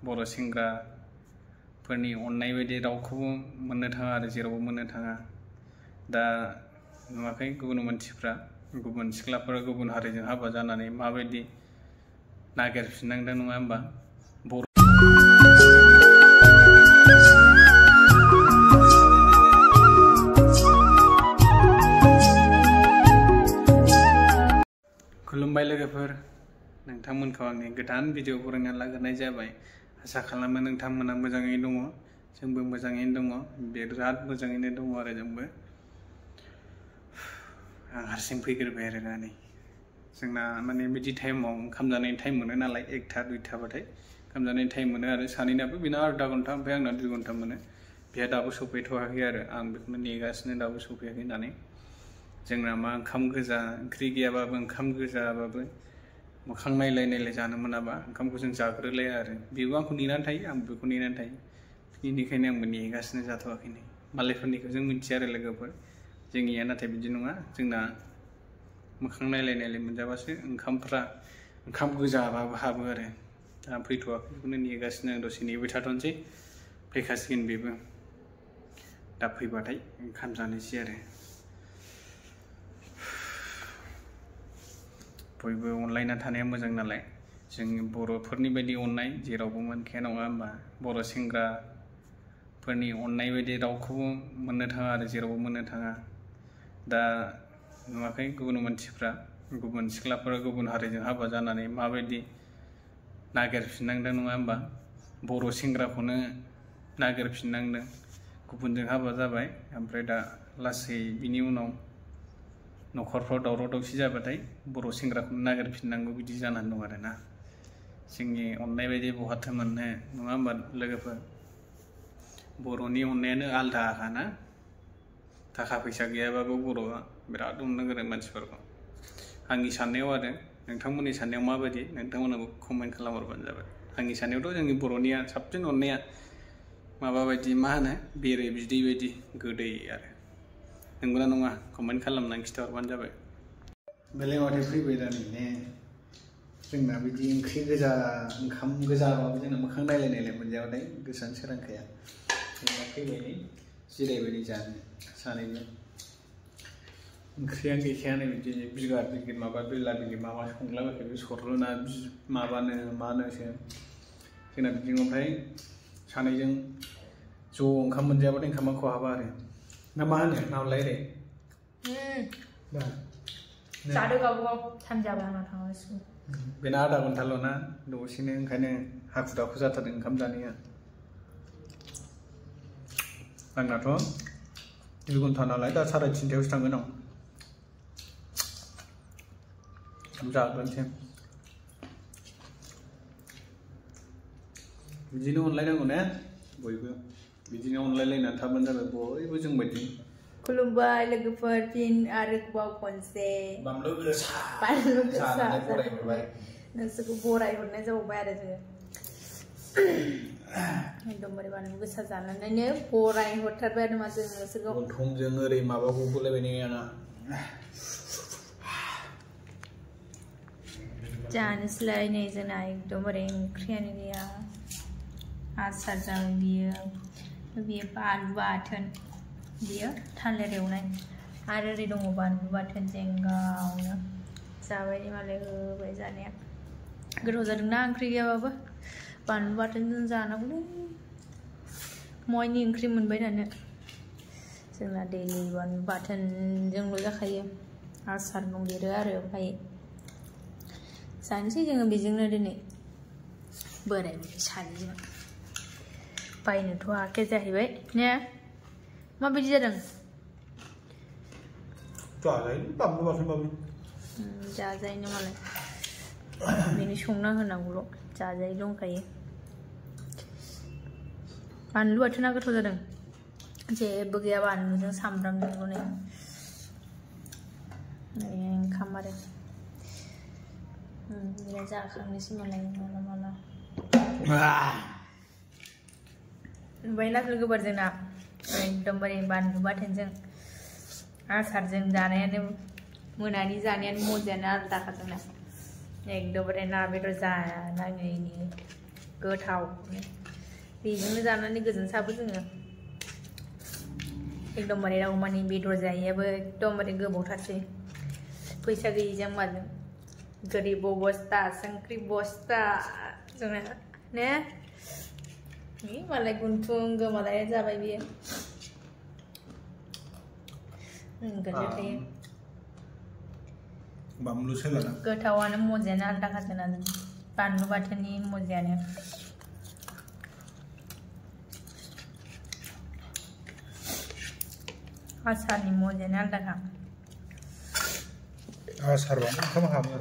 बर' सेंग्राफोरनि अननाय बायदि रावखौबो मोननो थाङा आरो जेरावबो मोननो थाङा। दा नुवाखै गुबुन मानसिफ्रा गुबुन सिख्लाफोरा गुबुन हारिजों हाबा जानानै माबायदि नागिरफिननांदों नङा होमबा? खुलुमबाय लोगोफोर, नोंथांमोनखौ आंनि गोदान भिडिअ बरायना लाग्रोनाय जाबाय। आसा खालामो नोंथांमोना मोजाङैनो दङ, जोंबो मोजाङैनो दङ, बिराद मोजाङैनो दङ आरो जोंबो। आं हारसिं फैग्रोबाय आरो नै जोंना माने बिदि टाइमाव ओंखाम जानायनि टाइम मोनो नालाय, 1टा 2टा बाथाय ओंखाम जानायनि टाइम मोनो आरो सानैनाबो। बेना आधा घन्टा ओमफ्राय आंना 2 घन्टा मोनो। बेहा दाबो सफैथ'वाखै आरो आं बेखौनो नेगासिनो, दाबो सफैयाखै होननानै। जोंना मा ओंखाम गोजा, ओंख्रि गैयाबाबो ओंखाम गोजाबाबो मोखां नायलाय नायलाय जानो मोनाबा ओंखामखौ जों जाग्रोलाया आरो। बेबो आंखौ नेनानै थायो, आंबो बेखौ नेनानै थायो। बेनिखायनो आंबो नेगासिनो, जाथ'वाखैनो। मालायफोरनिखौ जों मिथिया आरो लोगोफोर, जोंनिया नाथाय बिदि नङा। जोंना मोखां नायलाय नायलाय मोनजाबासो ओंखामफ्रा ओंखाम गोजाबाबो हाबो आरो। दा फैथ'वाखै, बेखौनो नेगासिनो आं। दसे नेबाय थाथ'नोसै, फैखासिगोन बेबो। दा फैबाथाय ओंखाम जानोसै आरो। बयबो अनलायना थानाया मोजां नालाय, जोंनि बर'फोरनि बायदि अननाय जेरावबो मोनखाया नङा होमबा? बर' सेंग्राफोरनि अननाय बायदि रावखौबो मोननो थाङा आरो जेरावबो मोननो थाङा। दा नुवाखै गुबुन मानसिफ्रा गुबुन सिख्लाफोरा गुबुन हारिजों हाबा जानानै माबायदि नागिरफिननांदों नङा होमबा? बर' सेंग्राखौनो नागिरफिननांदों, गुबुनजों हाबा जाबाय। ओमफ्राय दा लासै बिनि उनाव न'खरफ्राव दावराव दावसि जाबाथाय बर' सेंग्राखौनो नागिरफिननांगौ, बिदि जानानै दं आरोना। जोंनि अननाय बायदि बहाथो मोननो नङा होमबा लोगोफोर? बर'नि अननायानो आलदाखाना। थाखा फैसा गैयाबाबो बर'आ बिराद अननो गोरों मानसिफोरखौ। आंनि साननायाव आरो, नोंथांमोननि साननायाव माबायदि, नोंथांमोनाबो कमेन्ट खालामहरबानो जाबाय। आंनि साननायावथ' जोंनि बर'निया साबसिन अननाया माबा बायदि, मा होनो, बेरे बिदै बायदि गोदै आरो। नंगौना नङा? कमेन्ट खालामनानै खिन्थाहरबानो जाबाय। बेलाय माथो फैबाय दा नै, जोंना बिदि ओंख्रि गोजा ओंखाम गोजाबाबो जोंना मोखां नायलाय नायलाय मोनजाबाथाय गोसोआनो सोरांखाया। जोंना फैबाय नै, जिरायबाय जानो सानैबो। ओंख्रियानो गैखायानो, बिदि बिगार बिगिर माबा बेला बिगिर माबा संलाबायखो, बे सरलुना माबानो मानोसो जोंना बिदिनो। ओमफ्राय सानैजों ज' ओंखाम मोनजायाबाथाय ओंखामा खहाबा आरो। ना मा होनो नावलाय रे? जादो गावबागाव, टाइम जाबा आंना थांनांसिगोन। बेना आधा घन्टाल' ना, दसेनो, ओंखायनो हाखु दाखु जाथारदों ओंखाम जानाया। आंनाथ' 2 घन्टा नालाय, दा 3:30टायावसो थांगोन आं। जाग्रोनोसै। बिदिनो अनलायनांगौ ने बयबो, बिदिनो अनलायलायनानै थाबानो जाबाय बयबो जोंबायदि। खुलुमबाय लोगोफोर, फिन आरोबाव खनसे बानलु गोसा नोंसोरखौ बरायहरनाय जाबावबाय आरो जोङो। एकदमबारे बानलु गोसा जानानैनो बरायहरथारबाय आरो मा जों नोंसोरखौ। गन्थंजों ओरै माबा गबोलायबाय नै आंना। जानोसैलाय नै जोंना एकदमबारे ओंख्रियानो गैया, आसार जाबाय बियो बानलु बाथोन, बियो थालिर एवनाय, आरो ओरै दङ बानलु बाथोन जेंगावनो। जाबाय मालाय होबाय जानाया। गोथाव जादोंना ओंख्रि गैयाबाबो? बानलु बाथोनजों जानांगौलै, मयनि ओंख्रि मोनबाय थानो। जोंना दैलि बानलु बाथोनजोंल' जाखायो, आसार दंदेरो आरो। ओमफ्राय जानोसै जोङो बेजोंनो दिनै बोराय बुरै सानैजों। बायनोथ' हाखाया जाहैबाय ने? माबायदि जादों? जाजायो, बानलु बाथोनबाबो जाजायोनो मालाय, बेनो संना होनांगौल', जाजायो दंखायो। बानलु बाथोना गोथाव जादों, जेबो गैया, बानलुजों सामब्रामजोंल' नै ओंखाम आरो। बिदिनो जाखांनोसै मालाय माला माला। नुबायना लोगोफोर, जोंना एकदमबारे बानलु बाथोनजों आसारजों जानायानो, मोनानि जानायानो मजायानो आलादाखा जोंना। एकदमबारे ना बेदर जानाङैनि गोथाव बेजोंनो जानानै गोजोनसाबो जोङो एकदमबारे रावमानि बेदर जायैयाबो एकदमबारे गोबावथारसै फैसा गैयिजों माजों गोरिब अबस्था संख्रि बस्था जोंना ने मालाय गुन्थुं गोमालाय जाबाय बियो गोजो थायो बामलु सोलाना गोथावानो मजायानो आलदा खासोना बानलु बाथोननि मजायानो आसारनि मजायानो आलदाखा आसार बानो ओंखाम हाबो